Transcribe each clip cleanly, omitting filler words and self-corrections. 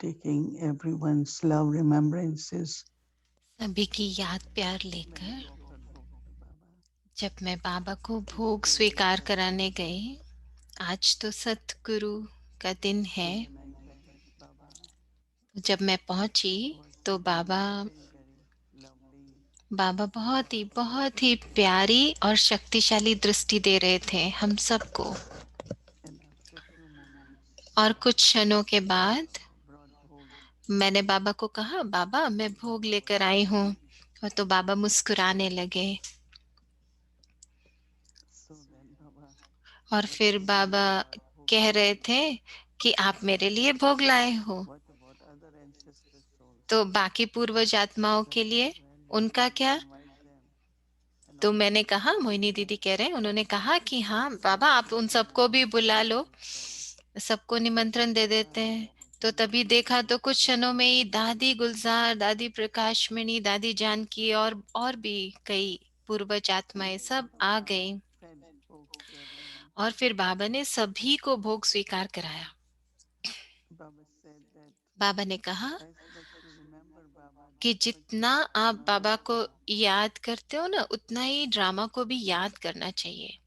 taking everyone's love remembrances. सभी की याद प्यार लेकर जब मैं बाबा को भोग स्वीकार कराने गई, आज तो सतगुरु का दिन है। जब मैं पहुंची तो बाबा बाबा बहुत ही प्यारी और शक्तिशाली दृष्टि दे रहे थे हम सबको। और कुछ क्षणों के बाद मैंने बाबा को कहा, बाबा मैं भोग लेकर आई हूँ। और तो बाबा मुस्कुराने लगे। और फिर बाबा कह रहे थे कि आप मेरे लिए भोग लाए हो, तो बाकी पूर्वज आत्माओं के लिए उनका क्या? तो मैंने कहा, मोहिनी दीदी कह रहे हैं, उन्होंने कहा कि हाँ बाबा आप उन सबको भी बुला लो, सबको निमंत्रण दे देते हैं। तो तभी देखा तो कुछ क्षणों में ही दादी गुलजार, दादी प्रकाशमणि, दादी जानकी और भी कई पूर्वज आत्माएं सब आ गई। और फिर बाबा ने सभी को भोग स्वीकार कराया। बाबा ने कहा कि जितना आप बाबा को याद करते हो ना, उतना ही ड्रामा को भी याद करना चाहिए,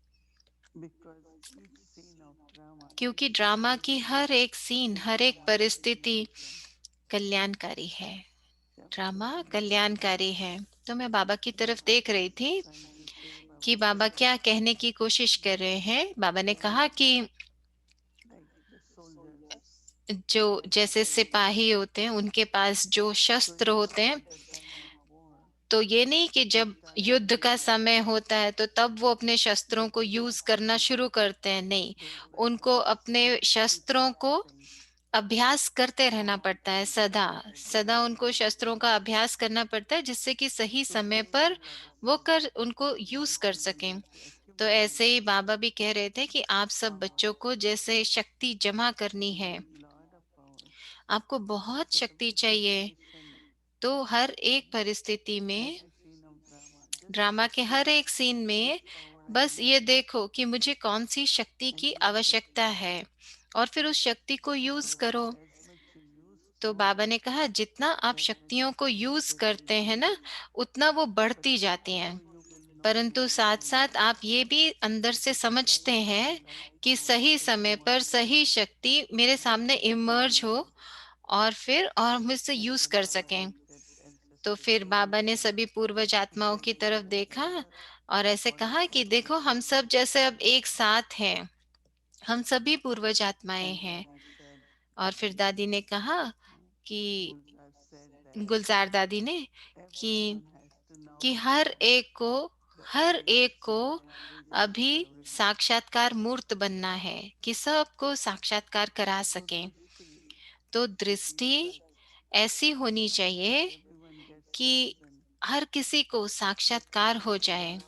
क्योंकि ड्रामा की हर एक सीन, हर एक परिस्थिति कल्याणकारी है। ड्रामा कल्याणकारी है। तो मैं बाबा की तरफ देख रही थी कि बाबा क्या कहने की कोशिश कर रहे हैं। बाबा ने कहा कि जो जैसे सिपाही होते हैं, उनके पास जो शस्त्र होते हैं, तो ये नहीं कि जब युद्ध का समय होता है तो तब वो अपने शस्त्रों को यूज करना शुरू करते हैं। नहीं, उनको अपने शस्त्रों को अभ्यास करते रहना पड़ता है। सदा सदा उनको शस्त्रों का अभ्यास करना पड़ता है, जिससे कि सही समय पर वो कर उनको यूज कर सकें। तो ऐसे ही बाबा भी कह रहे थे कि आप सब बच्चों को जैसे शक्ति जमा करनी है, आपको बहुत शक्ति चाहिए। तो हर एक परिस्थिति में, ड्रामा के हर एक सीन में, बस ये देखो कि मुझे कौन सी शक्ति की आवश्यकता है और फिर उस शक्ति को यूज करो। तो बाबा ने कहा, जितना आप शक्तियों को यूज करते हैं ना, उतना वो बढ़ती जाती हैं। परंतु साथ साथ आप ये भी अंदर से समझते हैं कि सही समय पर सही शक्ति मेरे सामने इमर्ज हो और मुझसे यूज कर सकें। तो फिर बाबा ने सभी पूर्वज आत्माओं की तरफ देखा और ऐसे कहा कि देखो हम सब जैसे अब एक साथ हैं, हम सभी पूर्वज आत्माएं हैं। और फिर दादी ने कहा कि, गुलजार दादी ने, कि हर एक को अभी साक्षात्कार मूर्त बनना है, कि सबको साक्षात्कार करा सके। तो दृष्टि ऐसी होनी चाहिए कि हर किसी को साक्षात्कार हो जाए,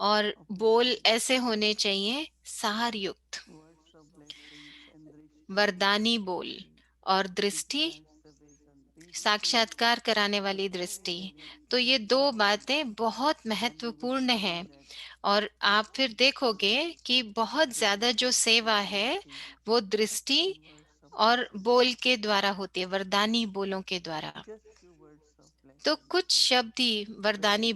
और बोल ऐसे होने चाहिए सार युक्त, वरदानी बोल, और दृष्टि साक्षात्कार कराने वाली दृष्टि। तो ये दो बातें बहुत महत्वपूर्ण हैं। और आप फिर देखोगे कि बहुत ज्यादा जो सेवा है वो दृष्टि और बोल के द्वारा होती है, वरदानी बोलों के द्वारा। तो कुछ शब्द ही वरदानी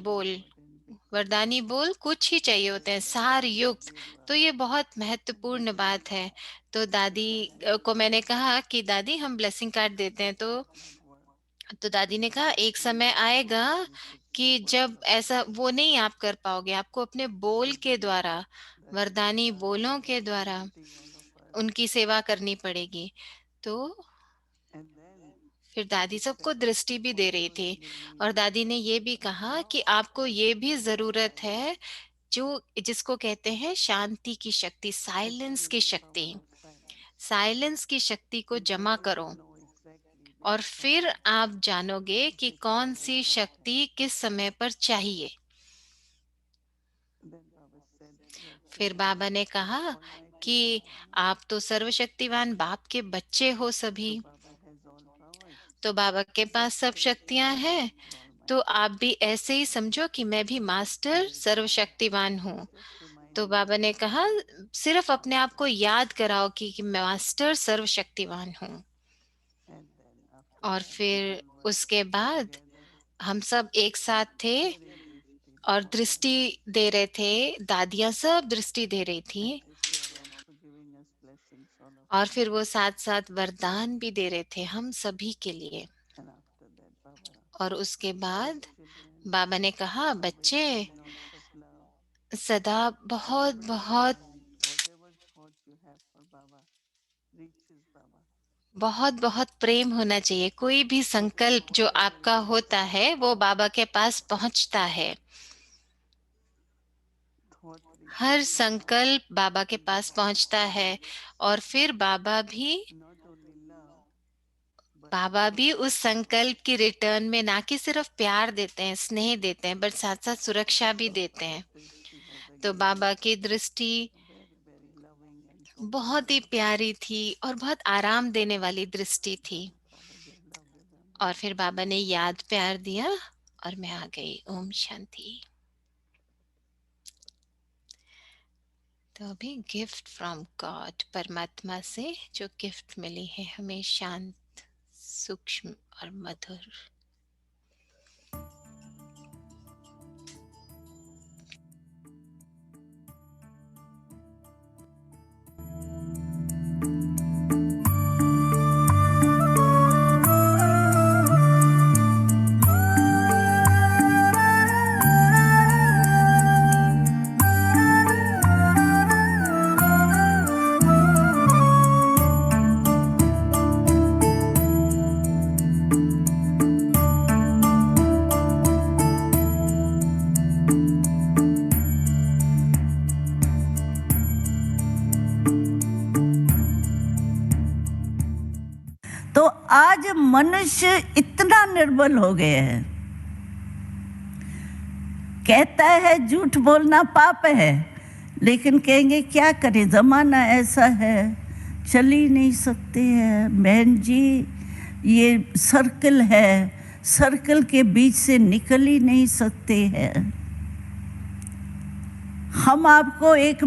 बोल कुछ ही चाहिए होते हैं, सार युक्त। तो ये बहुत महत्वपूर्ण बात है। तो दादी को मैंने कहा कि दादी हम ब्लेसिंग कार्ड देते हैं। तो दादी ने कहा, एक समय आएगा कि जब ऐसा वो नहीं आप कर पाओगे, आपको अपने बोल के द्वारा, वरदानी बोलों के द्वारा उनकी सेवा करनी पड़ेगी। तो फिर दादी सबको दृष्टि भी दे रही थी। और दादी ने ये भी कहा कि आपको ये भी जरूरत है, जो जिसको कहते हैं शांति की शक्ति, साइलेंस की शक्ति। साइलेंस की शक्ति को जमा करो, और फिर आप जानोगे कि कौन सी शक्ति किस समय पर चाहिए। फिर बाबा ने कहा कि आप तो सर्वशक्तिवान बाप के बच्चे हो सभी, तो बाबा के पास सब शक्तियां हैं। तो आप भी ऐसे ही समझो कि मैं भी मास्टर सर्वशक्तिवान हूँ। तो बाबा ने कहा, सिर्फ अपने आप को याद कराओ कि मैं मास्टर सर्वशक्तिवान हूँ। और फिर उसके बाद हम सब एक साथ थे और दृष्टि दे रहे थे, दादियां सब दृष्टि दे रही थी और फिर वो साथ साथ वरदान भी दे रहे थे हम सभी के लिए। और उसके बाद बाबा ने कहा, बच्चे सदा बहुत बहुत बहुत बहुत प्रेम होना चाहिए। कोई भी संकल्प जो आपका होता है वो बाबा के पास पहुंचता है। हर संकल्प बाबा के पास पहुंचता है और फिर बाबा भी उस संकल्प की रिटर्न में ना कि सिर्फ प्यार देते हैं, स्नेह देते हैं, बट साथ साथ सुरक्षा भी देते हैं। तो बाबा की दृष्टि बहुत ही प्यारी थी और बहुत आराम देने वाली दृष्टि थी। और फिर बाबा ने याद प्यार दिया और मैं आ गई। ओम शांति। तो अभी गिफ्ट फ्रॉम गॉड, परमात्मा से जो गिफ्ट मिली है हमें, शांत, सूक्ष्म और मधुर। तो आज मनुष्य इतना निर्बल हो गया है, कहता है झूठ बोलना पाप है, लेकिन कहेंगे क्या करें, जमाना ऐसा है, चल ही नहीं सकते हैं बहन जी, ये सर्कल है, सर्कल के बीच से निकल ही नहीं सकते हैं। हम आपको एक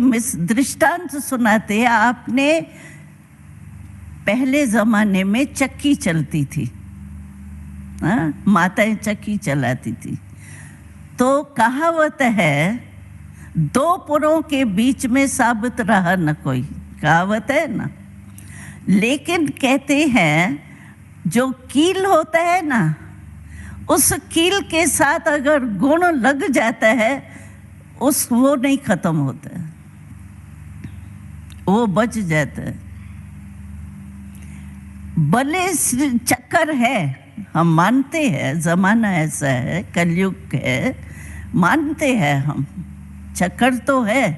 दृष्टांत सुनाते हैं। आपने पहले ज़माने में चक्की चलती थी, माताएं चक्की चलाती थी। तो कहावत है, दो पुरों के बीच में साबित रहा न कोई, कहावत है ना। लेकिन कहते हैं जो कील होता है ना, उस कील के साथ अगर गुण लग जाता है, वो नहीं खत्म होता है, वो बच जाता है। भले चक्कर है, हम मानते हैं, जमाना ऐसा है, कलयुग है, मानते हैं हम, चक्कर तो है,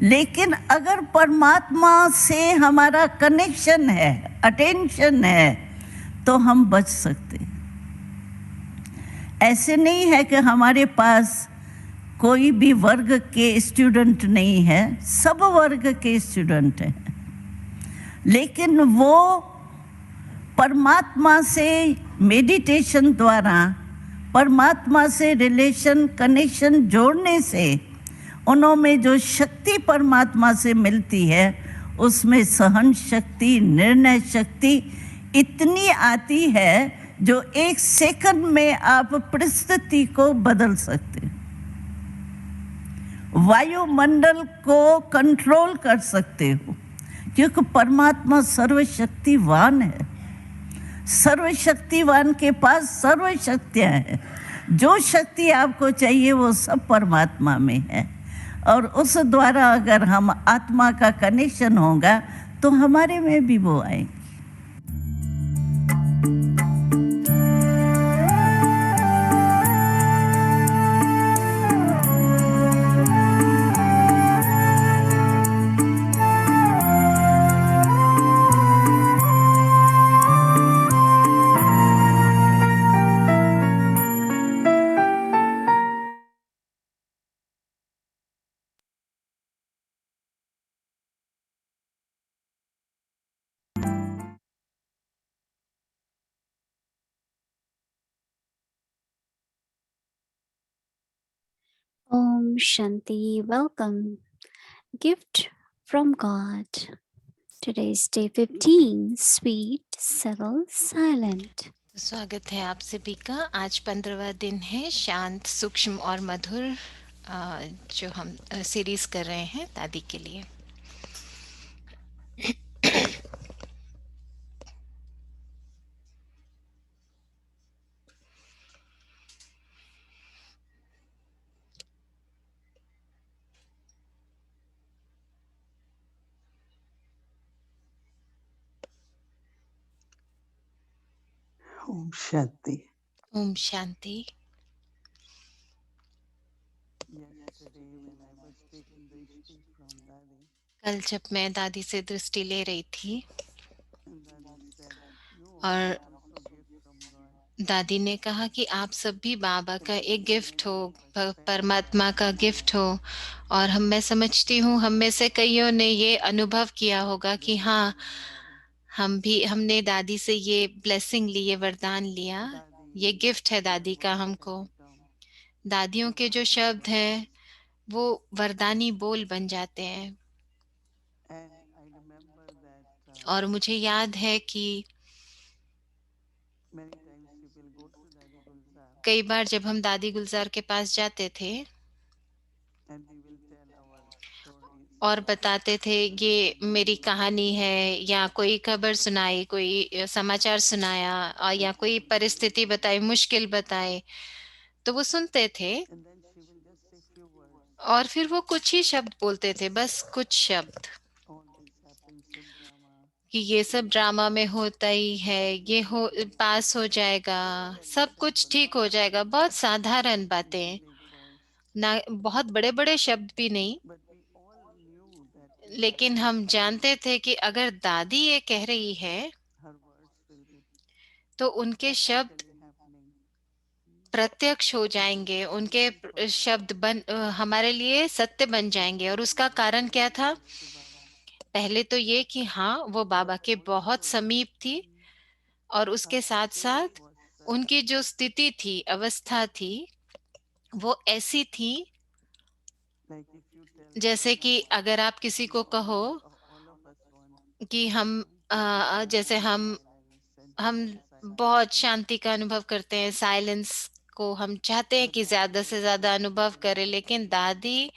लेकिन अगर परमात्मा से हमारा कनेक्शन है, अटेंशन है, तो हम बच सकते। ऐसे नहीं है कि हमारे पास कोई भी वर्ग के स्टूडेंट नहीं है, सब वर्ग के स्टूडेंट हैं, लेकिन वो परमात्मा से मेडिटेशन द्वारा, परमात्मा से रिलेशन, कनेक्शन जोड़ने से उनमें जो शक्ति परमात्मा से मिलती है, उसमें सहन शक्ति, निर्णय शक्ति इतनी आती है जो एक सेकंड में आप परिस्थिति को बदल सकते, वायुमंडल को कंट्रोल कर सकते हो, क्योंकि परमात्मा सर्वशक्तिवान है। सर्वशक्तिवान के पास सर्व शक्तियाँ हैं। जो शक्ति आपको चाहिए वो सब परमात्मा में है, और उस द्वारा अगर हम आत्मा का कनेक्शन होगा तो हमारे में भी वो आएंगे। Om Shanti, welcome. Gift from God. Today's day 15, sweet, subtle, silent. स्वागत है आप सभी का। आज 15वां दिन है, शांत, सूक्ष्म और मधुर, जो हम सीरीज कर रहे हैं दादी के लिए। Om Shanti. Om Shanti. Yesterday when I was taking Drishti from Dadi, कल जब मैं दादी से दृष्टि ले रही थी and Dadi said, "You और all are also gift from God." दादी ने कहा कि आप सब भी बाबा का एक गिफ्ट हो, परमात्मा का गिफ्ट हो। और मैं समझती हूँ हम में से कईयों ने ये अनुभव किया होगा कि हाँ, हमने दादी से ये ब्लेसिंग ली, ये वरदान लिया, ये गिफ्ट है दादी का हमको। दादियों के जो शब्द हैं वो वरदानी बोल बन जाते हैं। And I remember that और मुझे याद है कि many times we will go to Dadi Gulzar कई बार जब हम दादी गुलजार के पास जाते थे and we will tell our stories. और बताते थे ये मेरी कहानी है, या कोई खबर सुनाई, कोई समाचार सुनाया, और या कोई परिस्थिति बताई, मुश्किल बताए, तो वो सुनते थे And then she will just say few words. और फिर वो कुछ ही शब्द बोलते थे, बस कुछ शब्द, All this happens in drama. कि ये सब ड्रामा में होता ही है, ये हो पास हो जाएगा, सब कुछ ठीक हो जाएगा। बहुत साधारण बातें, Big words. ना बहुत बड़े बड़े शब्द भी नहीं, But we all knew that if लेकिन Dadi is हम saying, जानते थे कि अगर दादी ये कह रही है her words will be तो उनके शब्द practically happening. प्रत्यक्ष हो जाएंगे, उनके शब्द हमारे लिए सत्य बन जाएंगे। और उसका कारण क्या था? To Baba. पहले तो ये कि हाँ, वो बाबा के बहुत समीप थी, और उसके साथ साथ Was उनकी जो स्थिति थी, अवस्था थी, वो ऐसी थी like if you tell जैसे कि अगर आप किसी को कहो all of us want कि जैसे silence and हम total silence. बहुत शांति का अनुभव करते हैं, साइलेंस को हम चाहते हैं कि ज्यादा से ज्यादा अनुभव करें, लेकिन दादी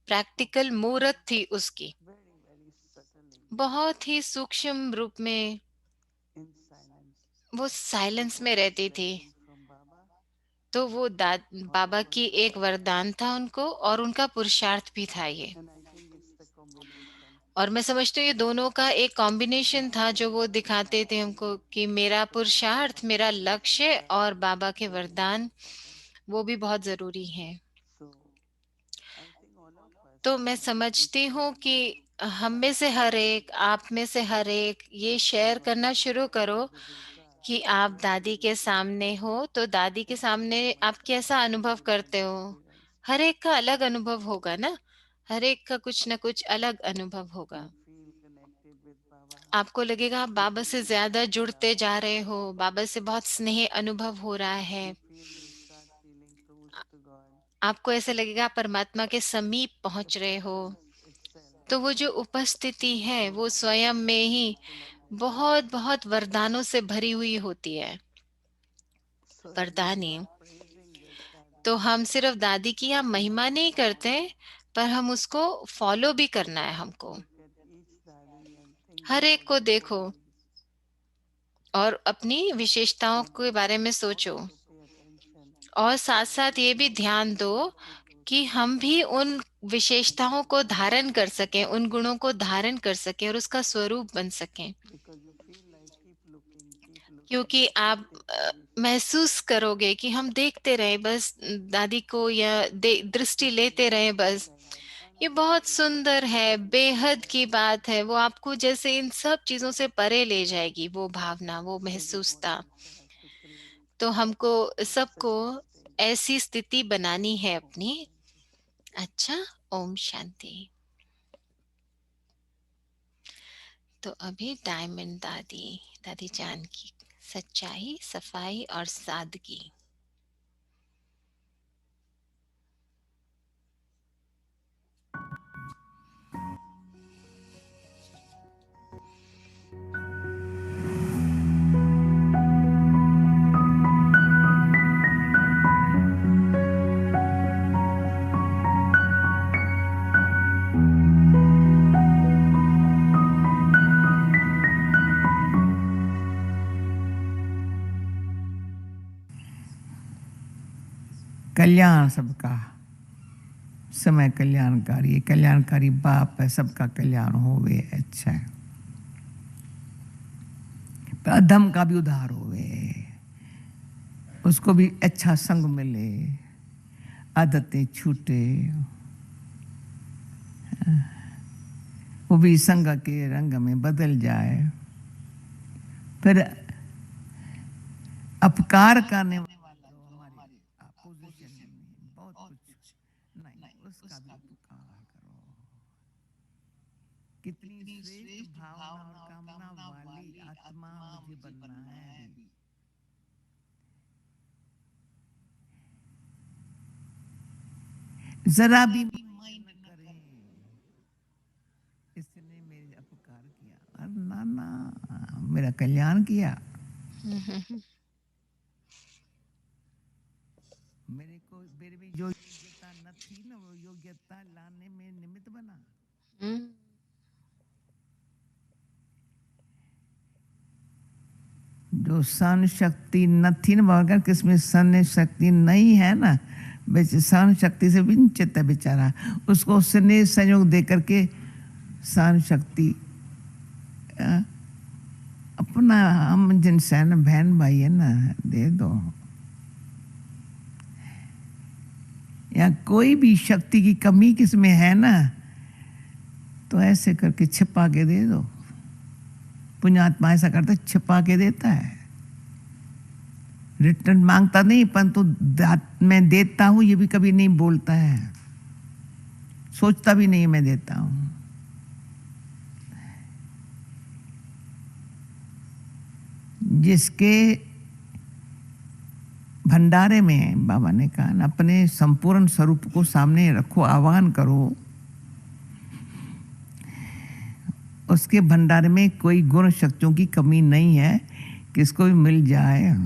प्रैक्टिकल मूर्त थी उसकी, Very, very subtly बहुत ही सूक्ष्म रूप में in silence. वो साइलेंस में रहती थी। Blessing from Baba. तो वो बाबा की एक वरदान था उनको, और उनका पुरुषार्थ भी था ये। And I think it's the combination. और मैं समझती हूँ ये दोनों का एक कॉम्बिनेशन था जो वो दिखाते थे हमको, कि मेरा पुरुषार्थ, मेरा लक्ष्य और बाबा के वरदान, वो भी बहुत जरूरी है। So I think all of us तो मैं समझती हूँ कि हम में से हर एक, आप में से हर एक, ये शेयर करना शुरू करो कि आप दादी के सामने हो तो दादी के सामने आप कैसा अनुभव करते हो। हर एक का अलग अनुभव होगा ना, हर एक का कुछ ना कुछ अलग अनुभव होगा। you feel connected with Baba. आपको लगेगा आप बाबा से ज्यादा जुड़ते जा रहे हो, बाबा से बहुत स्नेह अनुभव हो रहा है, You start feeling close to God. आपको ऐसे लगेगा आप परमात्मा के समीप पहुंच रहे हो। Itself तो वो जो उपस्थिति है वो स्वयं में ही बहुत बहुत वरदानों से भरी हुई होती है, so वरदानी। praising this Dadi. तो हम सिर्फ दादी की हम महिमा नहीं करते, पर हम उसको फॉलो भी करना है हमको। Look at each Dadi and think हर एक about को the देखो qualities. और अपनी विशेषताओं के बारे में सोचो, Also pay attention और साथ साथ ये भी ध्यान दो कि हम भी उन विशेषताओं को धारण कर सकें, उन गुणों को धारण कर सकें और उसका स्वरूप बन सकें। because you feel like keep looking, क्योंकि आप महसूस करोगे कि हम देखते रहे बस दादी को, या दृष्टि लेते रहे बस। ये बहुत सुंदर है, बेहद की बात है, वो आपको जैसे इन सब चीजों से परे ले जाएगी, वो भावना, वो महसूसता। to create तो हमको सबको such a state. ऐसी स्थिति बनानी है अपनी। अच्छा, ओम शांति। तो अभी डायमंड दादी, दादी जान की सच्चाई, सफाई और सादगी। कल्याण सबका, समय कल्याणकारी, कल्याणकारी बाप है, सबका कल्याण होवे, अच्छा है। अधम का भी उद्धार होवे, उसको भी अच्छा संग मिले, आदतें छूटे, वो भी संग के रंग में बदल जाए, फिर अपकार करने वाला हमारे अपोजिशन में बहुत कुछ नहीं, उसका भी उपकार करो। कितनी श्रेष्ठ भावना और कामना वाली आत्मा मुझे बनना है अभी। जरा भी माइंड करे इसने मेरे अपकार किया, और ना ना मेरा कल्याण किया, मेरे को मेरे में जो योग्यता न थी ना, वो योग्यता लाने में निमित्त बना। जो सहन शक्ति न थी ना, अगर किसमें सहन शक्ति नहीं है ना, सहन शक्ति से वंचित है बेचारा, उसको स्नेह संयोग दे करके सहन शक्ति अपना, हम जिन सहन बहन भाई है ना, दे दो। या कोई भी शक्ति की कमी किसमें है ना, तो ऐसे करके छिपा के दे दो। पुण्यात्मा ऐसा करता है, छिपा के देता है, रिटर्न मांगता नहीं, परंतु मैं देता हूं ये भी कभी नहीं बोलता है, सोचता भी नहीं मैं देता हूं। जिसके भंडारे में बाबा ने कहा अपने संपूर्ण स्वरूप को सामने रखो, आह्वान करो, उसके भंडार में कोई गुण शक्तियों की कमी नहीं है, किसको भी मिल जाए।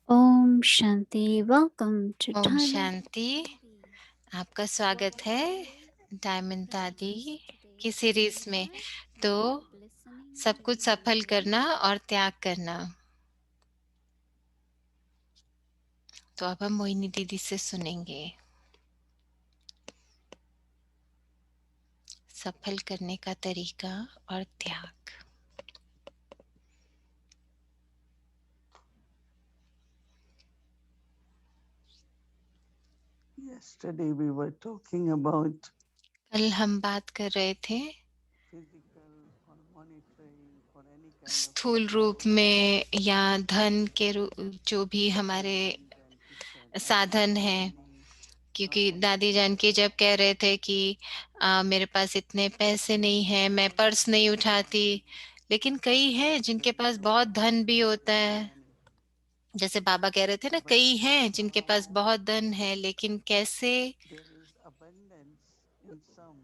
Om Shanti. Welcome to Om Diamond. शांति, आपका स्वागत है डायमंड दादी की सीरीज में। तो सब कुछ सफल करना और त्याग करना। तो अब हम मोहिनी दीदी से सुनेंगे सफल करने का तरीका और त्याग। Yesterday we were talking about कल हम बात कर रहे थे physical or monetary or any kind of स्थूल रूप में या धन के जो भी हमारे साधन हैं, क्योंकि दादी जान की जब कह रहे थे कि मेरे पास इतने पैसे नहीं हैं, मैं पर्स नहीं उठाती, लेकिन कई हैं जिनके पास बहुत धन भी होता है। जैसे बाबा कह रहे थे ना, कई हैं जिनके पास बहुत धन है, लेकिन कैसे there is abundance in some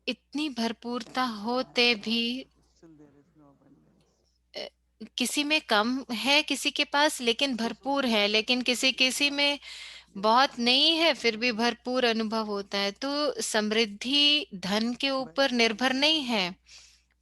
इतनी भरपूरता होते भी still there is no abundance. किसी में कम है, किसी के पास लेकिन भरपूर है, लेकिन किसी किसी में बहुत नहीं है फिर भी भरपूर अनुभव होता है। तो समृद्धि धन के ऊपर निर्भर नहीं है,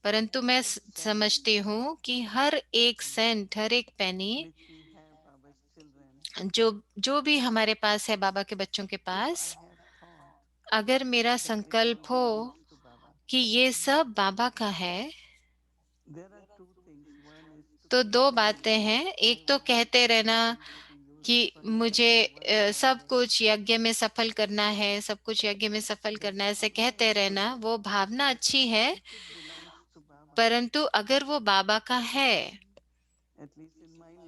परंतु मैं समझती हूँ कि हर एक सेंट, हर एक पेनी Which we have Baba's children. जो भी हमारे पास है, बाबा के बच्चों के If pass, I have thought अगर मेरा that it संकल्प all हो belongs to Baba, कि ये सब बाबा का है, there are two things. One is to तो keep दो saying बातें that हैं। I एक तो want कहते रहना everything used कि for you. मुझे One सब is कुछ यज्ञ में सफल करना है, सब कुछ यज्ञ में सफल करना है, ऐसे कहते रहना। वो भावना अच्छी है, if it belongs to Baba, परंतु अगर वो बाबा का है, at least in my life,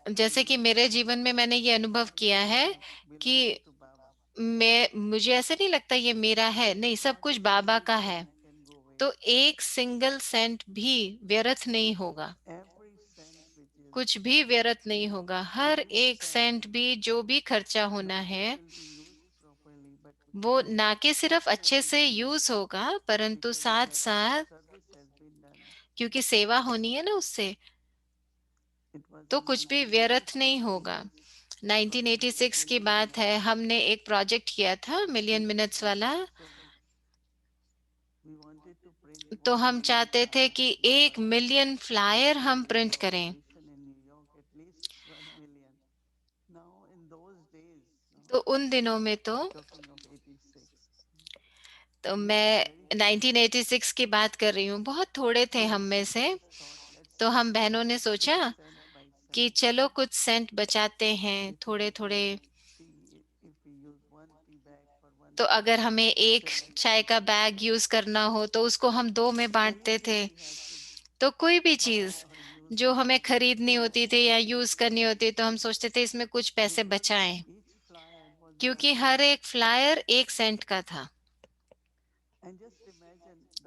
I जैसे कि मेरे जीवन में मैंने ये अनुभव किया है belongs कि to Baba. मुझे ऐसे नहीं लगता ये मेरा है, नहीं, सब कुछ बाबा का है। तो एक सिंगल सेंट भी व्यर्थ नहीं होगा, कुछ भी व्यर्थ नहीं होगा। हर एक सेंट भी, जो भी खर्चा होना है, वो ना कि सिर्फ अच्छे से यूज होगा, परंतु साथ साथ क्योंकि सेवा होनी है ना उससे, तो कुछ भी व्यर्थ नहीं होगा। 1986 की बात है, हमने एक प्रोजेक्ट किया था मिलियन मिनट्स वाला। तो हम चाहते थे कि 1 मिलियन फ्लायर हम प्रिंट करें। तो उन दिनों में तो मैं 1986 की बात कर रही हूँ, बहुत थोड़े थे हम में से। तो हम बहनों ने सोचा कि चलो कुछ सेंट बचाते हैं थोड़े थोड़े। तो अगर हमें एक चाय का बैग यूज करना हो तो उसको हम 2 में बांटते थे। तो कोई भी चीज जो हमें खरीदनी होती थी या यूज करनी होती, तो हम सोचते थे इसमें कुछ पैसे बचाएं, क्योंकि हर एक फ्लायर 1 सेंट का था।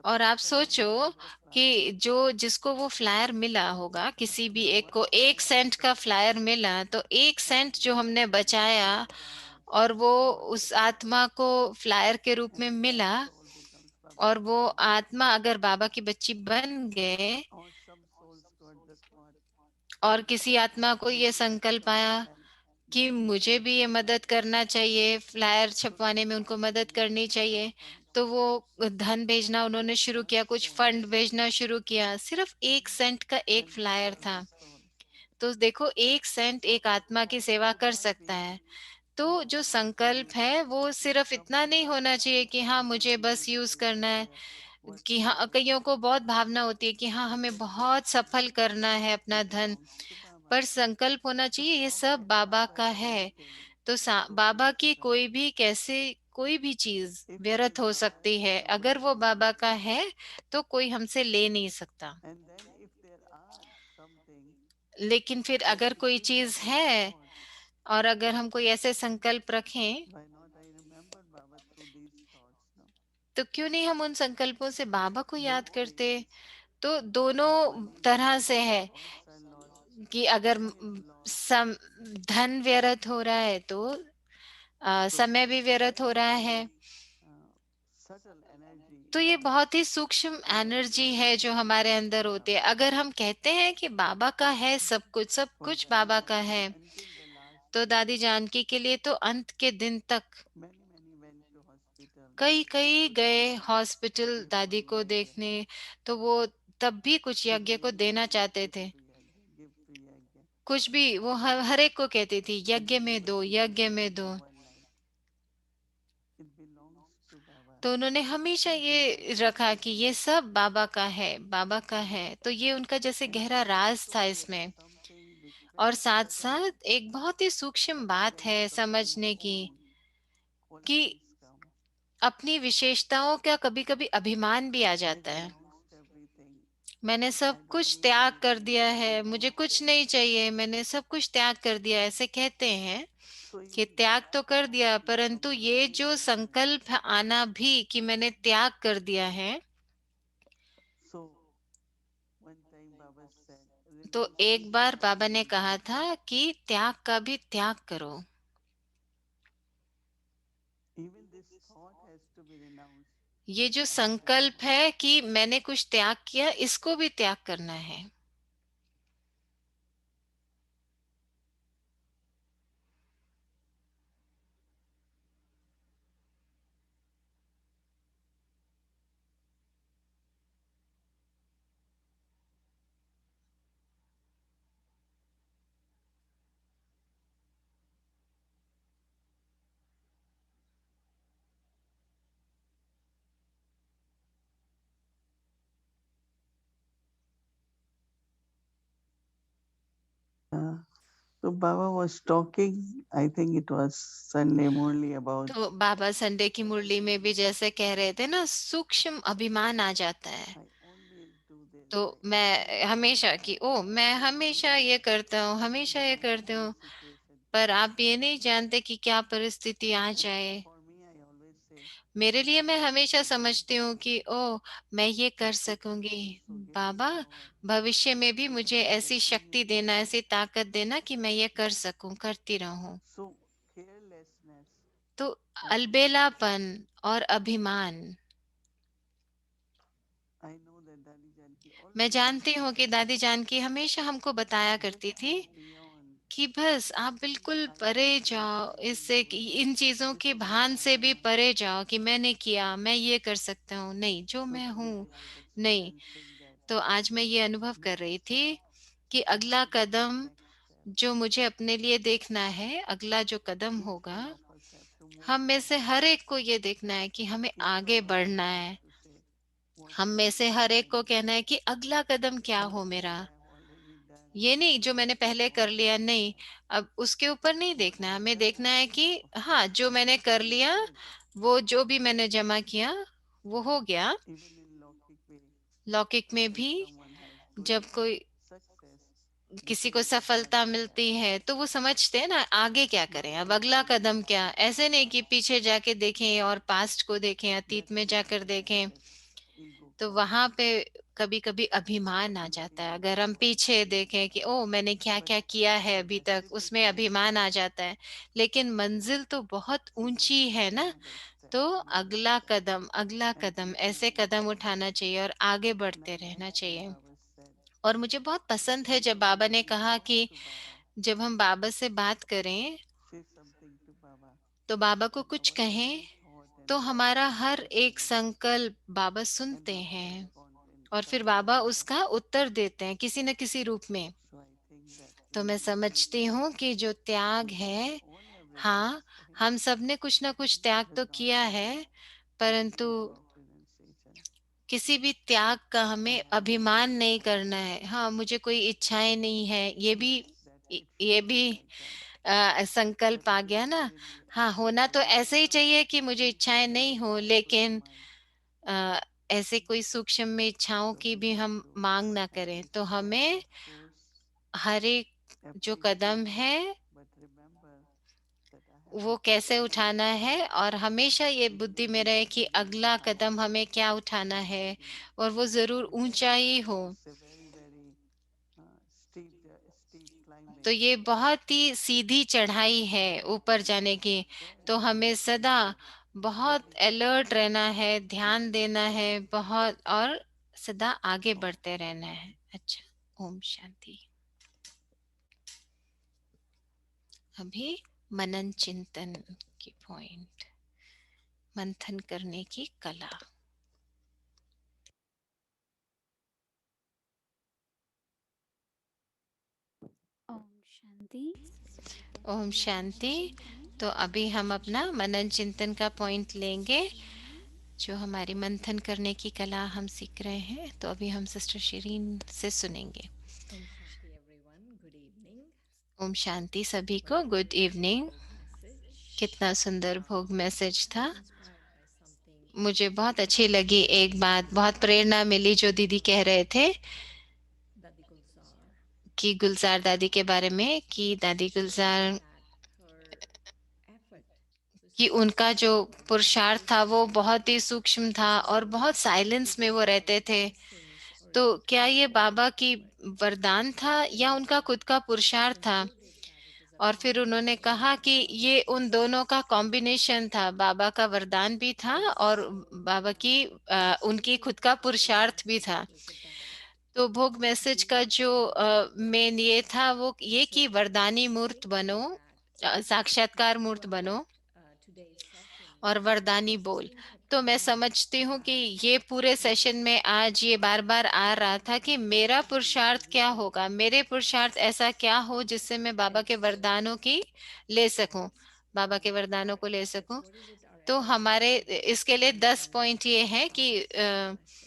और आप सोचो कि जो जिसको वो फ्लायर मिला होगा, किसी भी एक को 1 सेंट का फ्लायर मिला, तो 1 सेंट जो हमने बचाया, और वो उस आत्मा को फ्लायर के रूप में मिला, और वो आत्मा अगर बाबा की बच्ची बन गए, और किसी आत्मा को ये संकल्प आया कि मुझे भी ये मदद करना चाहिए, फ्लायर छपवाने में उनको मदद करनी चाहिए, तो वो धन भेजना उन्होंने शुरू किया, कुछ फंड भेजना शुरू किया। सिर्फ 1 सेंट का एक फ्लायर था। तो देखो, 1 सेंट एक आत्मा की सेवा कर सकता है। तो जो संकल्प है वो सिर्फ इतना नहीं होना चाहिए कि हाँ मुझे बस यूज करना है, कि हाँ, कईयों को बहुत भावना होती है कि हाँ हमें बहुत सफल करना है अपना धन, पर संकल्प होना चाहिए ये सब बाबा का है। तो बाबा की कोई भी कैसे कोई भी चीज व्यर्थ हो सकती है, अगर वो बाबा का है तो कोई हमसे ले नहीं सकता। लेकिन फिर अगर कोई चीज है, और अगर हम कोई ऐसे संकल्प रखें, तो क्यों नहीं हम उन संकल्पों से बाबा को याद करते। तो दोनों तरह से है कि अगर धन व्यर्थ हो रहा है तो समय भी व्यर्थ हो रहा है। तो ये बहुत ही सूक्ष्म एनर्जी है जो हमारे अंदर होती है। अगर हम कहते हैं कि बाबा का है सब कुछ बाबा का है, तो दादी जानकी के लिए तो अंत के दिन तक कई कई गए हॉस्पिटल दादी को देखने। तो वो तब भी कुछ यज्ञ को देना चाहते थे, कुछ भी वो हर एक को कहती थी यज्ञ में दो, यज्ञ में दो। तो उन्होंने हमेशा ये रखा कि ये सब बाबा का है, बाबा का है। तो ये उनका जैसे गहरा राज था इसमें। और साथ साथ एक बहुत ही सूक्ष्म बात है समझने की, कि अपनी विशेषताओं का कभी कभी अभिमान भी आ जाता है। मैंने सब कुछ त्याग कर दिया है, मुझे कुछ नहीं चाहिए, मैंने सब कुछ त्याग कर दिया, ऐसे कहते हैं कि त्याग तो कर दिया, परंतु ये जो संकल्प आना भी कि मैंने त्याग कर दिया है। तो एक बार बाबा ने कहा था कि त्याग का भी त्याग करो। ये जो संकल्प है कि मैंने कुछ त्याग किया, इसको भी त्याग करना है। So Baba was talking, I think it was Sunday morning about तो बाबा संडे की मुरली में भी जैसे कह रहे थे ना, सूक्ष्म अभिमान आ जाता है। तो मैं हमेशा कि ओ मैं हमेशा ये करता हूँ, हमेशा ये करती हूँ। पर आप ये नहीं जानते कि क्या परिस्थिति आ जाए। मेरे लिए मैं हमेशा समझती हूँ कि ओह, मैं ये कर सकूंगी। बाबा, भविष्य में भी मुझे ऐसी शक्ति देना, ऐसी ताकत देना कि मैं ये कर सकूं, करती रहूं। तो अलबेलापन और अभिमान। मैं जानती हूँ कि दादी जानकी हमेशा हमको बताया करती थी कि बस आप बिल्कुल परे जाओ इससे, कि इन चीजों के भान से भी परे जाओ कि मैंने किया, मैं ये कर सकता हूँ, नहीं, जो मैं हूँ, नहीं। तो आज मैं ये अनुभव कर रही थी कि अगला कदम जो मुझे अपने लिए देखना है, अगला जो कदम होगा, हम में से हर एक को ये देखना है कि हमें आगे बढ़ना है। हम में से हर एक को कहना है कि अगला कदम क्या हो मेरा। ये नहीं जो मैंने पहले कर लिया, नहीं, अब उसके ऊपर नहीं देखना है। हमें देखना है कि हाँ, जो मैंने कर लिया, वो जो भी मैंने जमा किया वो हो गया। लौकिक में भी जब कोई किसी को सफलता मिलती है तो वो समझते हैं ना आगे क्या करें, अब अगला कदम क्या। ऐसे नहीं कि पीछे जाके देखें और पास्ट को देखें, अतीत में जाकर देखें, तो वहां पे कभी कभी अभिमान आ जाता है। अगर हम पीछे देखें कि ओ मैंने क्या क्या किया है अभी तक, उसमें अभिमान आ जाता है। लेकिन मंजिल तो बहुत ऊंची है ना। तो अगला कदम, अगला कदम, ऐसे कदम उठाना चाहिए और आगे बढ़ते रहना चाहिए। और मुझे बहुत पसंद है जब बाबा ने कहा कि जब हम बाबा से बात करें तो बाबा को कुछ कहें, तो हमारा हर एक संकल्प बाबा सुनते हैं और फिर बाबा उसका उत्तर देते हैं किसी न किसी रूप में। तो मैं समझती हूँ कि जो त्याग है, हाँ, हम सब ने कुछ ना कुछ त्याग तो किया है, परंतु किसी भी त्याग का हमें अभिमान नहीं करना है। हाँ, मुझे कोई इच्छाएं नहीं है, ये भी संकल्प आ गया ना। हाँ, होना तो ऐसे ही चाहिए कि मुझे इच्छाएं नहीं हो, लेकिन अ, ऐसे कोई सूक्ष्म में इच्छाओं की भी हम मांग ना करें। तो हमें हर एक जो कदम है वो कैसे उठाना है, और हमेशा ये बुद्धि में रहे कि अगला कदम हमें क्या उठाना है, और वो जरूर ऊंचा ही हो। तो ये बहुत ही सीधी चढ़ाई है ऊपर जाने की। तो हमें सदा बहुत अलर्ट रहना है, ध्यान देना है बहुत, और सदा आगे बढ़ते रहना है। अच्छा, ओम शांति। अभी मनन चिंतन की पॉइंट, मंथन करने की कला। ओम शांति। ओम शांति। तो अभी हम अपना मनन चिंतन का पॉइंट लेंगे, जो हमारी मंथन करने की कला हम सीख रहे हैं। तो अभी हम सिस्टर शिरीन से सुनेंगे। Om Shanti everyone, good evening. Om Shanti सभी को, गुड इवनिंग। Message. कितना सुंदर भोग मैसेज I था। was inspired by something मुझे बहुत अच्छी लगी एक बात, बहुत प्रेरणा मिली जो दीदी कह रहे थे Dadi Gulzar कि गुलजार दादी के बारे में, कि दादी गुलजार, that her effort was कि so उनका जो small पुरुषार्थ था वो बहुत ही सूक्ष्म था और बहुत साइलेंस में वो रहते थे। or तो gift क्या from ये God बाबा की Almighty. वरदान था या उनका खुद का पुरुषार्थ था? Concluded that it is a और फिर उन्होंने combination कहा of कि both. ये उन दोनों का कॉम्बिनेशन था, बाबा का वरदान भी था और So बाबा की उनकी today's खुद का पुरुषार्थ भी message था। is about तो भोग मैसेज का being जो able मेन ये था वो ये So कि वरदानी मूर्त saying बनो, that साक्षात्कार मूर्त for बनो today's session, और वरदानी this बोल। theme kept तो मैं coming up समझती हूँ कि that ये पूरे we सेशन just में आज ये बार बार आ रहा था कि मेरा पुरुषार्थ क्या होगा, मेरे पुरुषार्थ ऐसा क्या हो जिससे मैं बाबा के वरदानों की ले सकूं, बाबा के वरदानों को ले सकूं। what is it our तो effort हमारे should be इसके लिए to 10 earn पॉइंट ये हैं कि Baba's blessings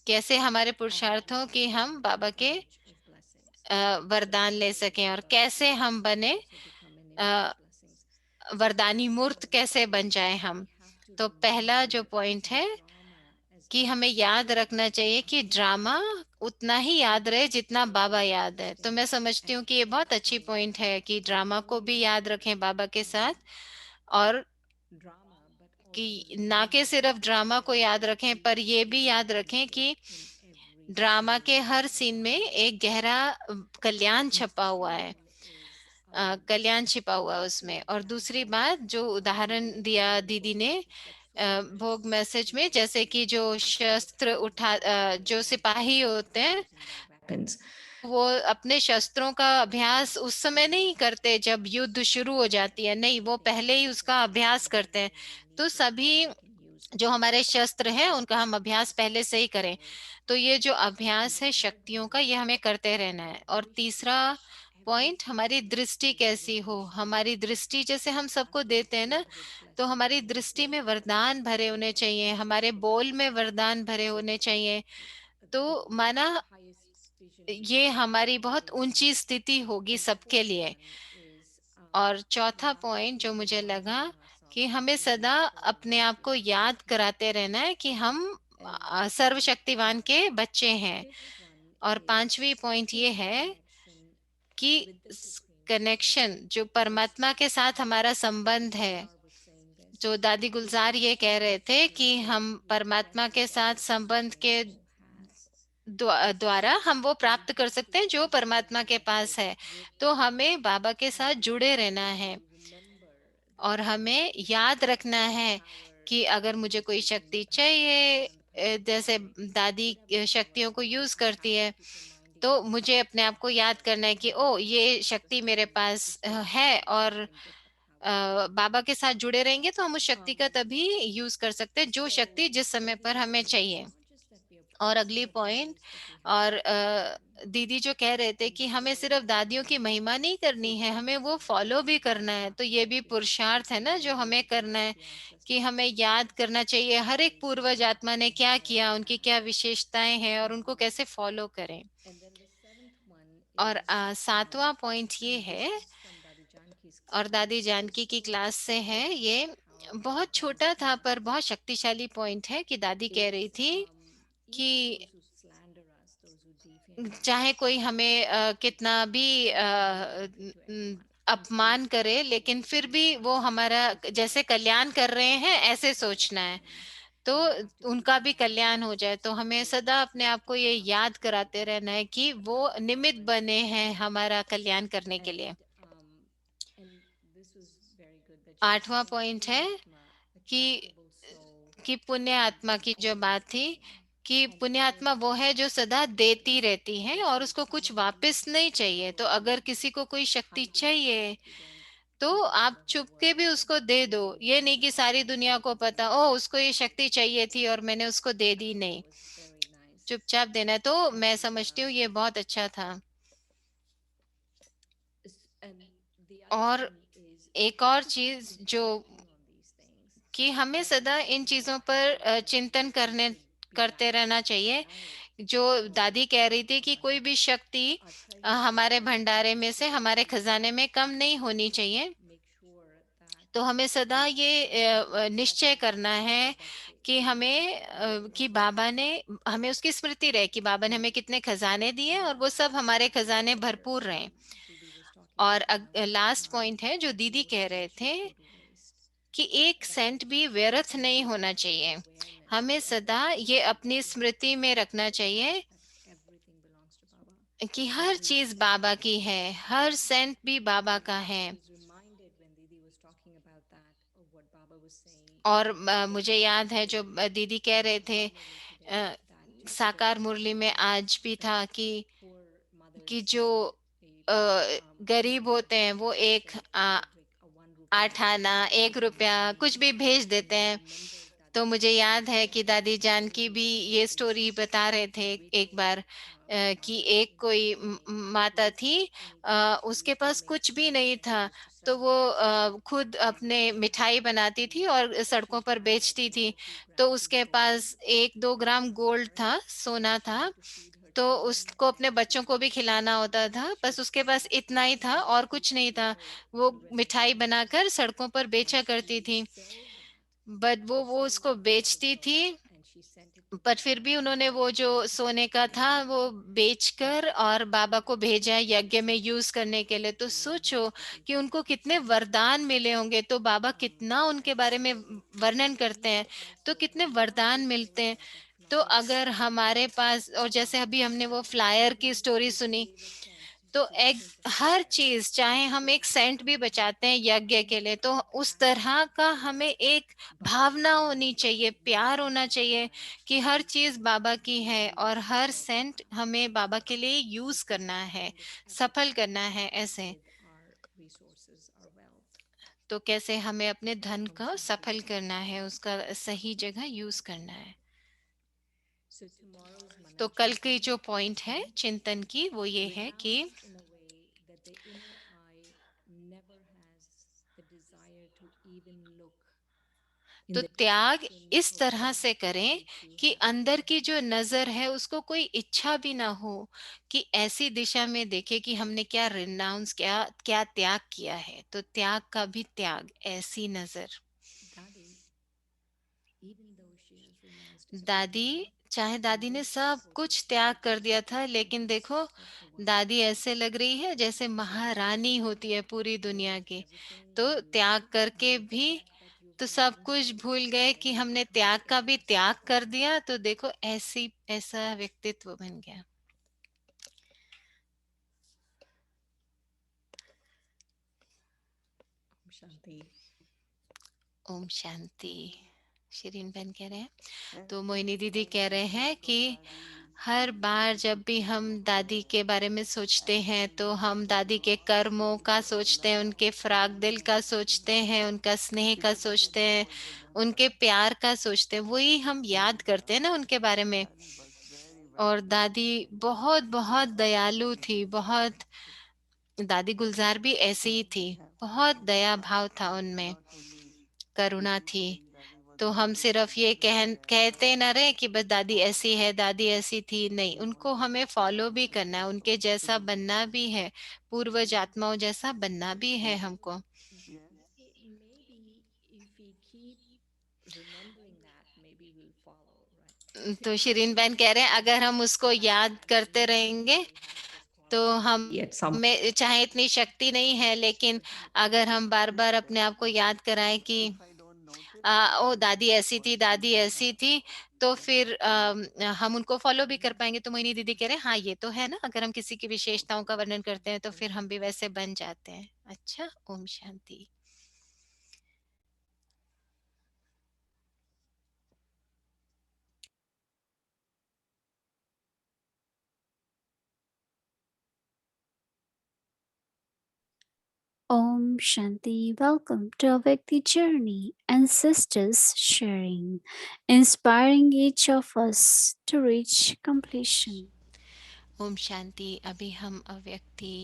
कैसे हमारे and पुरुषार्थ हो कि हम take बाबा के image of blessings. So वरदान ले today सकें, और Baba's कैसे blessings हम will बने also become an image of blessings. वरदानी मूर्त, So कैसे बन जाए हम। we have to तो पहला जो remember पॉइंट the है drama as कि हमें much याद रखना चाहिए कि ड्रामा उतना ही याद रहे जितना बाबा याद है। तो मैं समझती हूँ कि ये बहुत अच्छी पॉइंट है कि ड्रामा को भी याद रखें बाबा के साथ, और कि ना के सिर्फ ड्रामा को याद रखें, पर ये भी याद रखें कि ड्रामा के हर सीन में एक गहरा कल्याण छपा हुआ है, कल्याण छिपा हुआ है उसमें। और दूसरी बात जो उदाहरण दिया दीदी ने भोग मैसेज में, जैसे कि जो शस्त्र जो सिपाही होते हैं वो अपने शस्त्रों का अभ्यास उस समय नहीं करते जब युद्ध शुरू हो जाती है, नहीं, वो पहले ही उसका अभ्यास करते हैं। तो सभी जो हमारे शस्त्र हैं उनका हम अभ्यास पहले से ही करें। तो ये जो अभ्यास है शक्तियों का, ये हमें करते रहना है। और तीसरा पॉइंट, हमारी दृष्टि कैसी हो। हमारी दृष्टि जैसे हम सबको देते हैं ना, तो हमारी दृष्टि में वरदान भरे होने चाहिए, हमारे बोल में वरदान भरे होने चाहिए। तो माना ये हमारी बहुत ऊंची स्थिति होगी सबके लिए। और चौथा पॉइंट जो मुझे लगा कि हमें सदा अपने आप को याद कराते रहना है कि हम सर्वशक्तिवान के बच्चे हैं। और पांचवी पॉइंट ये है कि कनेक्शन जो परमात्मा के साथ हमारा संबंध है, जो दादी गुलजार ये कह रहे थे कि हम परमात्मा के साथ संबंध के द्वारा हम वो प्राप्त कर सकते हैं जो परमात्मा के पास है। तो हमें बाबा के साथ जुड़े रहना है और हमें याद रखना है कि अगर मुझे कोई शक्ति चाहिए, जैसे दादी शक्तियों को यूज करती है, तो मुझे अपने आप को याद करना है कि ओ ये शक्ति मेरे पास है। और बाबा के साथ जुड़े रहेंगे तो हम उस शक्ति का तभी यूज कर सकते हैं जो शक्ति जिस समय पर हमें चाहिए। और अगली पॉइंट, और दीदी जो कह रहे थे कि हमें सिर्फ दादियों की महिमा नहीं करनी है, हमें वो फॉलो भी करना है। तो ये भी पुरुषार्थ है ना जो हमें करना है, कि हमें याद करना चाहिए हर एक पूर्वज आत्मा ने क्या किया, उनकी क्या विशेषताएं हैं और उनको कैसे फॉलो करें। और सातवां पॉइंट ये है, और दादी जानकी की क्लास से है, ये बहुत छोटा था पर बहुत शक्तिशाली पॉइंट है, कि दादी कह रही थी कि चाहे कोई हमें कितना भी अपमान करे, लेकिन फिर भी वो हमारा जैसे कल्याण कर रहे हैं ऐसे सोचना है, तो उनका भी कल्याण हो जाए। तो हमें सदा अपने आप को ये याद कराते रहना है कि वो निमित्त बने हैं हमारा कल्याण करने के लिए। आठवां पॉइंट है कि पुण्य आत्मा की जो बात थी, कि पुण्य आत्मा वो है जो सदा देती रहती है और उसको कुछ वापस नहीं चाहिए। तो अगर किसी को कोई शक्ति चाहिए तो आप चुपके भी उसको दे दो, ये नहीं कि सारी दुनिया को पता ओ उसको ये शक्ति चाहिए थी और मैंने उसको दे दी, नहीं, चुपचाप देना है। तो मैं समझती हूँ ये बहुत अच्छा था। और एक और चीज जो, कि हमें सदा इन चीजों पर चिंतन करते रहना चाहिए। जो दादी कह रही थी कि कोई भी शक्ति हमारे भंडारे में से, हमारे खजाने में कम नहीं होनी चाहिए। तो हमें सदा ये निश्चय करना है कि हमें कि बाबा ने, हमें उसकी स्मृति रहे कि बाबा ने हमें कितने खजाने दिए और वो सब हमारे खजाने भरपूर रहे। और लास्ट पॉइंट है जो दीदी कह रहे थे कि एक सेंट भी व्यर्थ नहीं होना चाहिए। हमें सदा ये अपनी स्मृति में रखना चाहिए कि हर चीज बाबा की है, हर सेंट भी बाबा का है। और मुझे याद है जो दीदी कह रहे थे, साकार मुरली में आज भी था कि जो गरीब होते हैं वो एक 8 आना, 1 रुपया कुछ भी भेज देते हैं। तो मुझे याद है कि दादी जानकी भी ये स्टोरी बता रहे थे एक बार, कि एक कोई माता थी, उसके पास कुछ भी नहीं था, तो वो खुद अपने मिठाई बनाती थी और सड़कों पर बेचती थी। तो उसके पास 1-2 ग्राम गोल्ड था, सोना था, तो उसको अपने बच्चों को भी खिलाना होता था, बस उसके पास इतना ही था और कुछ नहीं था। वो मिठाई बनाकर सड़कों पर बेचा करती थी, बट वो उसको बेचती थी पर फिर भी उन्होंने वो जो सोने का था वो बेचकर और बाबा को भेजा यज्ञ में यूज करने के लिए। तो सोचो कि उनको कितने वरदान मिले होंगे, तो बाबा कितना उनके बारे में वर्णन करते हैं, तो कितने वरदान मिलते हैं। तो अगर हमारे पास, और जैसे अभी हमने वो फ्लायर की स्टोरी सुनी, तो एक हर चीज, चाहे हम एक सेंट भी बचाते हैं यज्ञ के लिए, तो उस तरह का हमें एक भावना होनी चाहिए, प्यार होना चाहिए कि हर चीज बाबा की है और हर सेंट हमें बाबा के लिए यूज करना है, सफल करना है। ऐसे तो कैसे हमें अपने धन का सफल करना है, उसका सही जगह यूज करना है। तो कल की जो पॉइंट है चिंतन की वो ये है कि तो त्याग इस तरह से करें कि अंदर की जो नजर है उसको कोई इच्छा भी ना हो कि ऐसी दिशा में देखे कि हमने क्या रिनाउंस, क्या क्या त्याग किया है। तो त्याग का भी त्याग, ऐसी नजर। दादी, चाहे दादी ने सब कुछ त्याग कर दिया था, लेकिन देखो दादी ऐसे लग रही है जैसे महारानी होती है पूरी दुनिया की। तो त्याग करके भी तो सब कुछ भूल गए कि हमने त्याग का भी त्याग कर दिया। तो देखो ऐसी, ऐसा व्यक्तित्व बन गया। ओम शांति। शिरीन बहन कह रहे हैं, तो मोहिनी दीदी कह रहे हैं कि हर बार जब भी हम दादी के बारे में सोचते हैं तो हम दादी के कर्मों का सोचते हैं, उनके फराग दिल का सोचते हैं, उनका स्नेह का सोचते हैं, उनके प्यार का सोचते हैं, वही हम याद करते हैं ना उनके बारे में। और दादी बहुत बहुत दयालु थी, बहुत। दादी गुलजार भी ऐसी ही थी, बहुत दया भाव था उनमें, करुणा थी। तो हम सिर्फ ये कहते न रहे कि बस दादी ऐसी है, दादी ऐसी थी, नहीं, उनको हमें फॉलो भी करना है, उनके जैसा बनना भी है, पूर्वज आत्माओं जैसा बनना भी है हमको। तो शिरीन बहन कह रहे हैं अगर हम उसको याद करते रहेंगे तो हम में चाहे इतनी शक्ति नहीं है, लेकिन अगर हम बार बार अपने आप को याद कराएं कि ओ दादी ऐसी थी, दादी ऐसी थी, तो फिर हम उनको फॉलो भी कर पाएंगे। तो मोहिनी दीदी कह रहे हैं हाँ ये तो है ना, अगर हम किसी की विशेषताओं का वर्णन करते हैं तो फिर हम भी वैसे बन जाते हैं। अच्छा, Om Shanti. Om Shanti. Welcome to Avakti Journey, ancestors sharing, inspiring each of us to reach completion. Om Shanti. अभी हम अव्यक्ति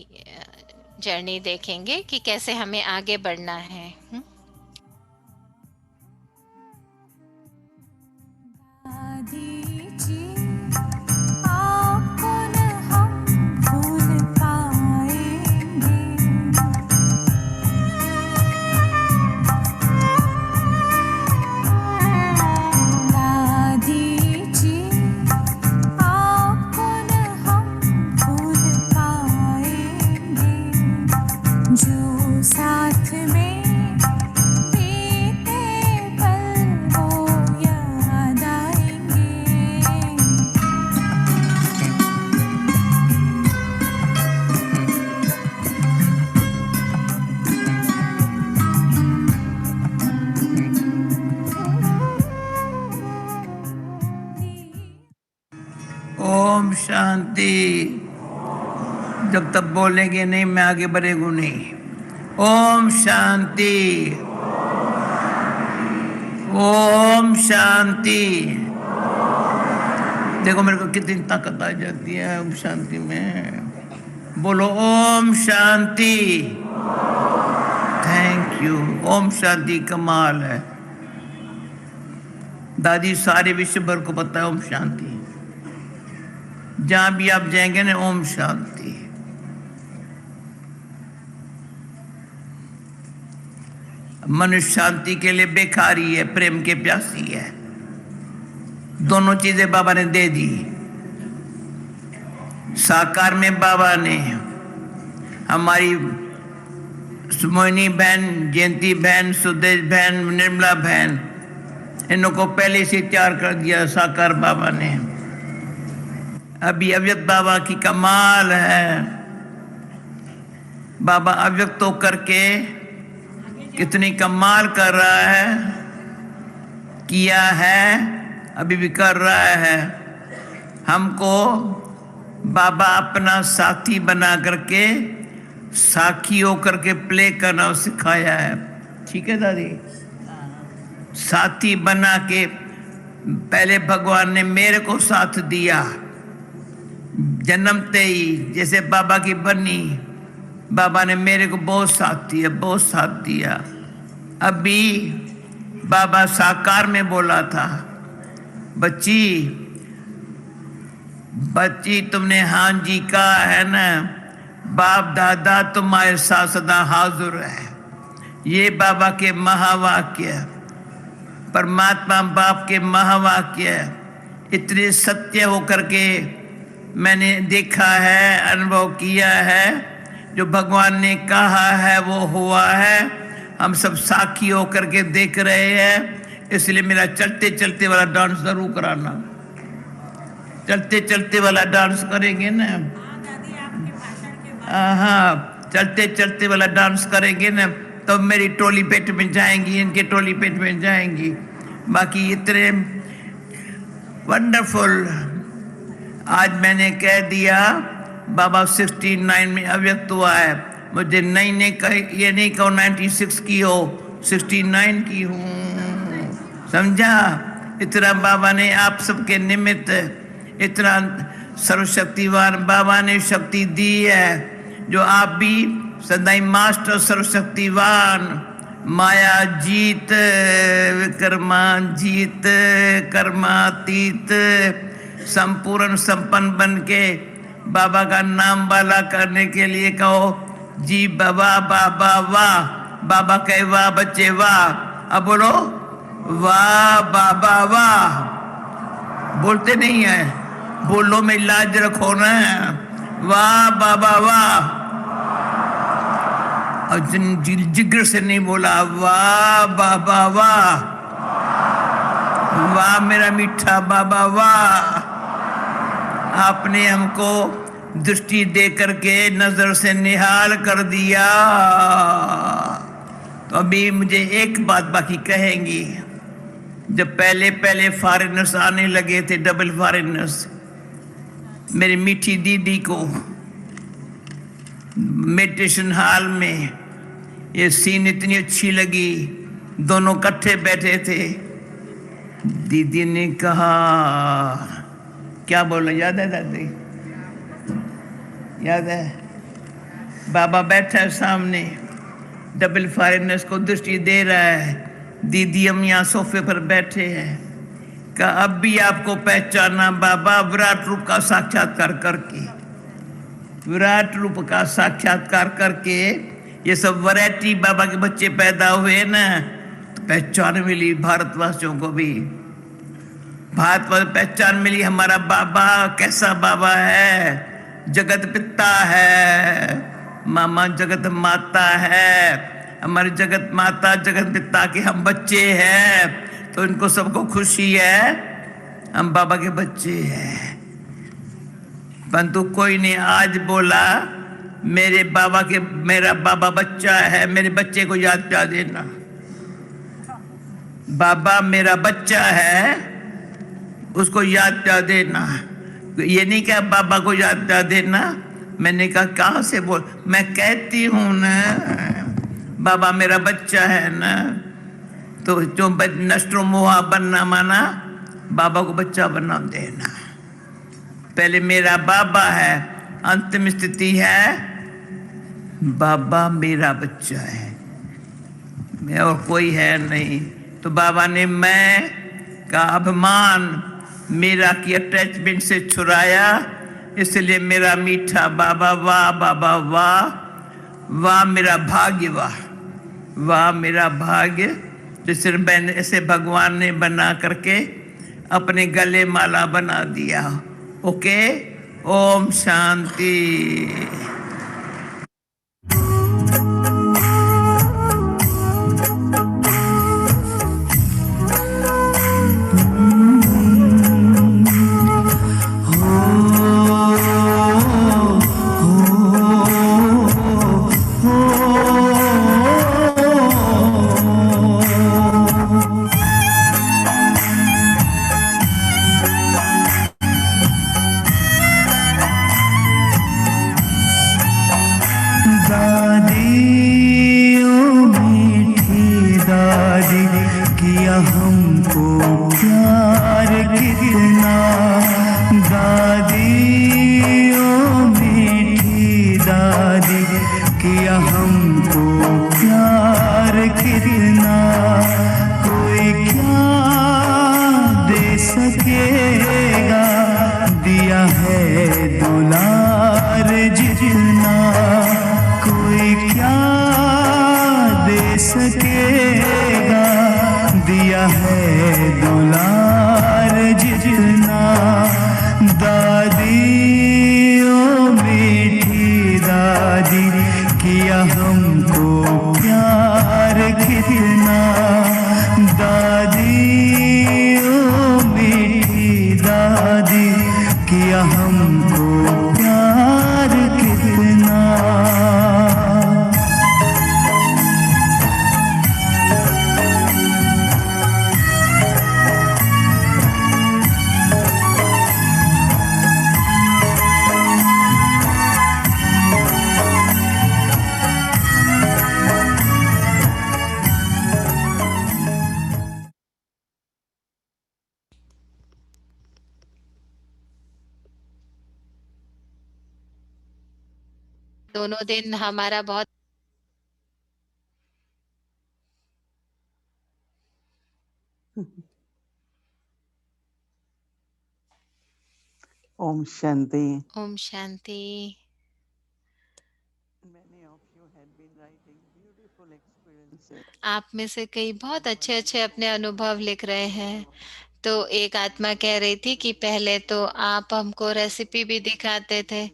जर्नी देखेंगे कि कैसे हमें आगे बढ़ना है। साथ में बीते पल वो याद आएंगे। ओम शांति। जब तक बोलेंगे नहीं मैं आगे बढ़ेगा नहीं। ओम शांति। ओम शांति। देखो मेरे को कितनी ताकत आ जाती है ओम शांति में। बोलो ओम शांति। Thank you. ओम शांति कमाल है। दादी सारे विश्व भर को पता है ओम शांति। जहां भी आप जाएंगे ना ओम शांति। मनुष्य शांति के लिए बेकारी है, प्रेम के प्यासी है। दोनों चीजें बाबा ने दे दी। साकार में बाबा ने हमारी सुमोहिनी बहन, जयंती बहन, सुदेश बहन, निर्मला बहन, इनको को पहले से तैयार कर दिया साकार बाबा ने। अभी अव्यक्त बाबा की कमाल है। बाबा अव्यक्त होकर के कितनी कमाल कर रहा है, किया है, अभी भी कर रहा है। हमको बाबा अपना साथी बना करके, साखी होकर के प्ले करना सिखाया है। ठीक है दादी, साथी बना के पहले भगवान ने मेरे को साथ दिया जन्मते ही, जैसे बाबा की बनी, बाबा ने मेरे को बहुत साथ दिया, बहुत साथ दिया। अभी बाबा साकार में बोला था, बच्ची बच्ची तुमने हाँ जी कहा है ना, बाप दादा तुम्हारे साथ सदा हाजिर है। ये बाबा के महावाक्य, परमात्मा बाप के महावाक्य इतने सत्य होकर के मैंने देखा है, अनुभव किया है। जो भगवान ने कहा है वो हुआ है, हम सब साक्षी होकर के देख रहे हैं। इसलिए मेरा चलते चलते वाला डांस जरूर कराना। चलते चलते वाला डांस करेंगे ना? हाँ, चलते चलते वाला डांस करेंगे ना, तो मेरी टोली पेट में जाएंगी, इनके टोली पेट में जाएंगी। बाकी इतने वंडरफुल। आज मैंने कह दिया बाबा 69 में अव्यक्त हुआ है। मुझे नहीं ने ये नहीं कहो 96 की हो, 69 की हूँ। समझा? इतना बाबा ने आप सबके निमित्त, इतना सर्वशक्तिवान बाबा ने शक्ति दी है, जो आप भी सदाई मास्टर सर्वशक्तिवान, माया जीत, विकर्मा जीत, कर्मातीत, संपूर्ण संपन्न बन के बाबा का नाम वाला करने के लिए कहो जी बाबा बाबा वाह। बाबा कहे वाह बच्चे वाह। अब बोलो वाह बाबा वाह। बोलते नहीं है, बोलो में लाज रखो ना। वाह बाबा वाह। और जिगर से नहीं बोला वाह बाबा वाह। वाह मेरा मीठा बाबा वाह। आपने हमको दृष्टि दे करके नजर से निहाल कर दिया। तो अभी मुझे एक बात बाकी कहेंगी। जब पहले पहले फॉरेनर्स आने लगे थे, डबल फॉरेनर्स, मेरी मीठी दीदी को मेडिटेशन हॉल में ये सीन इतनी अच्छी लगी। दोनों इकट्ठे बैठे थे। दीदी ने कहा, क्या बोला याद है दादी? याद है? बाबा बैठा है सामने, डबल फॉरेनर्स को दृष्टि दे रहा है। दीदी हम यहाँ सोफे पर बैठे हैं। कहा अब भी आपको पहचाना बाबा विराट रूप का साक्षात्कार करके। विराट रूप का साक्षात्कार करके ये सब वैरायटी बाबा के बच्चे पैदा हुए ना, तो पहचान मिली भारतवासियों को भी। भारतवासी पहचान मिली, हमारा बाबा कैसा बाबा है। जगत पिता है, मामा जगत माता है। हमारी जगत माता जगत पिता के हम बच्चे हैं, तो इनको सबको खुशी है हम बाबा के बच्चे हैं। परंतु कोई ने आज बोला मेरे बाबा के, मेरा बाबा बच्चा है, मेरे बच्चे को याद पिला देना। बाबा मेरा बच्चा है, उसको याद पिला देना। ये नहीं कहा बाबा को याद पिला देना। मैंने कहा कहाँ से बोल, मैं कहती हूँ ना बाबा मेरा बच्चा है ना। तो जो नष्टो मोहा बनना माना, बाबा को बच्चा बना देना। पहले मेरा बाबा है, अंतिम स्थिति है बाबा मेरा बच्चा है, मैं और कोई है नहीं। तो बाबा ने मैं का अभिमान मेरा की अटैचमेंट से छुड़ाया। इसलिए मेरा मीठा बाबा वाह बाबा वाह। वाह मेरा भाग्य वाह। वाह मेरा भाग्य। जिस ऐसे भगवान ने बना करके अपने गले माला बना दिया। ओके, ओम शांति। दादी ओ मीठी दादी, किया हमको प्यार कितना। दादी ओ मीठी दादी, किया हमको प्यार कितना। कोई क्या दे सकेगा, दिया है दुलार जितना। कोई क्या दे सकेगा, दिया है दुलार जितना। दादी ओ मीठी दादी, किया हमको प्यार कितना। दादी ओ मीठी दादी, किया हमको प्यार कितना। दोनों दिन हमारा बहुत Om Shanti. Om Shanti. Many of you had been writing beautiful experiences. आप में से कई बहुत अच्छे अच्छे अपने अनुभव लिख रहे हैं। तो एक आत्मा कह रही थी कि पहले तो आप हमको रेसिपी भी दिखाते थे,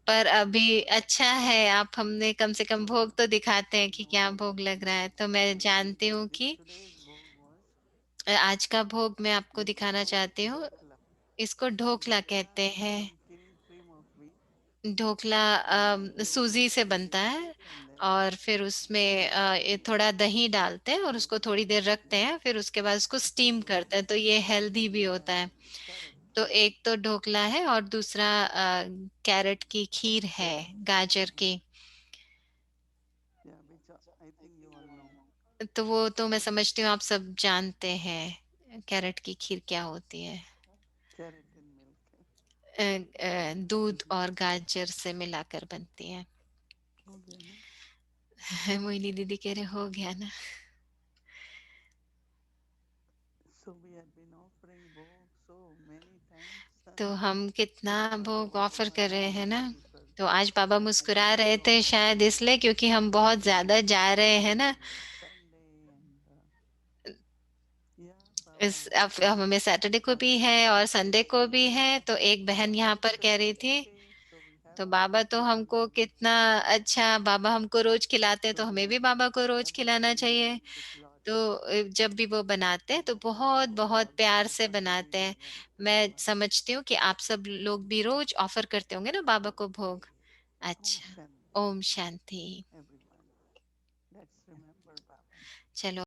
पर अभी अच्छा है आप हमने कम से कम भोग तो दिखाते हैं कि क्या भोग लग रहा है। तो मैं जानती हूँ कि आज का भोग मैं आपको दिखाना चाहती हूँ। इसको ढोकला कहते हैं। ढोकला सूजी से बनता है और फिर उसमें ये थोड़ा दही डालते हैं और उसको थोड़ी देर रखते हैं, फिर उसके बाद उसको स्टीम करते हैं, तो ये हेल्दी भी होता है। तो एक तो ढोकला है और दूसरा कैरेट की खीर है, गाजर की। Yeah, which I think you all know. तो वो तो मैं समझती हूँ आप सब जानते हैं कैरेट की खीर क्या होती है। Carrot and milk. दूध और गाजर से मिलाकर बनती है। हो गया ना? मोहिनी दीदी कह रहे हो गया ना। So we had been offering bhog so many times. तो हम कितना भोग ऑफर कर रहे हैं ना। तो आज बाबा मुस्कुरा रहे थे शायद इसलिए क्योंकि हम बहुत ज्यादा जा रहे हैं ना। इस अब हमें सैटरडे को भी है और संडे को भी है। तो एक बहन यहाँ पर कह रही थी तो बाबा तो हमको कितना अच्छा, बाबा हमको रोज खिलाते हैं तो हमें भी बाबा को रोज खिलाना चाहिए। तो जब भी वो बनाते हैं तो बहुत बहुत प्यार से बनाते हैं। मैं समझती हूँ कि आप सब लोग भी रोज ऑफर करते होंगे ना बाबा को भोग। अच्छा, Om Shanti. Everyone. Let's remember Baba. चलो